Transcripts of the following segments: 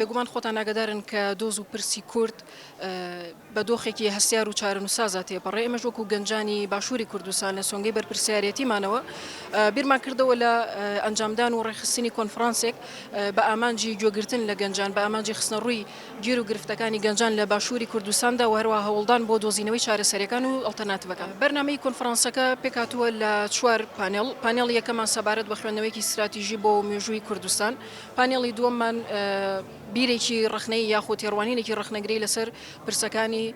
بێگومان خۆتان ئاگادارن کە دۆز و پرسی کورد بە دۆخێکی هەستیار و چارەنووسازە تێپەڕێ. ئێمەش وەکو گەنجانی باشووری کوردستان لە سۆنگەی بەرپرسیارەتیمانەوە بیرمان کردەوە لە ئەنجامدان و ڕێخستنی کۆنفرانسێک بە ئامانجی گوێگرتن لە گەنجان، بە ئامانجی خستنە ڕووی گیر و گرفتەکانی گەنجان لە باشووری کوردستاندا و هەروە هەوڵدان بۆ دۆزینەوەی چارەسەریەکان و ئەڵتەرناتیڤەکان. بەرنامەی کۆنفرانسەکە پێکهاتووە لە 4 پانێڵ. پانێڵی یەکەمان سەبارەت بە خوێندنەوەیەکی استراتیژی بۆ مێژووی کوردستان. پانێڵی دووەممان بیرێکی ڕخنەی یاخود تێڕوانینێکی ڕخنەگرەی لەسەر پرسەکانی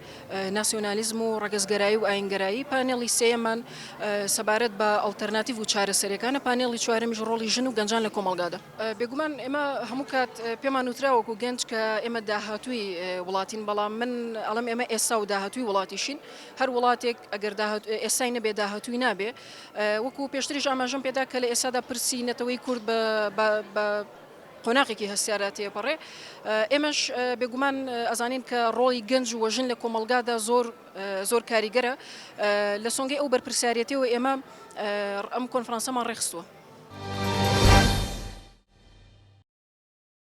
ناسیۆنالیزم و ڕەگەزگەرایی و ئاینگەرایی. پانێڵی سێیەمان سەبارەت بە ئەڵتەرناتیڤ و چارەسەریەکانە. پانێڵی چوارەمیش ڕۆڵی ژن و گەنجان لە کۆمەڵگادا. بێگومان ئێمە هەموو کات پێمان وتراوەکو گەنج کە ئێمە داهاتووی وڵاتین، بەڵام من ئەڵم ئێمە ئێستا و داهاتووی وڵاتیشین. هەر وڵاتێک ئەگەر ئێستای نەبێ داهاتووی نابێ. وەکو پێشتریش ئاماژەم پێدا کە لە ئێستادا پرسی نەتەوەی کورد بە قۆناغێکی هەستیارە تێپەڕێ. ئێمەش بێگومان ئەزانین کە ڕۆڵی گەنج و وەژن لە کۆمەڵگادا زۆر کاریگەرە. لە سۆنگەی ئەو بەرپرسیارەتیەوە ئێمە ئەم کۆنفرانسەمان ڕێخستووە.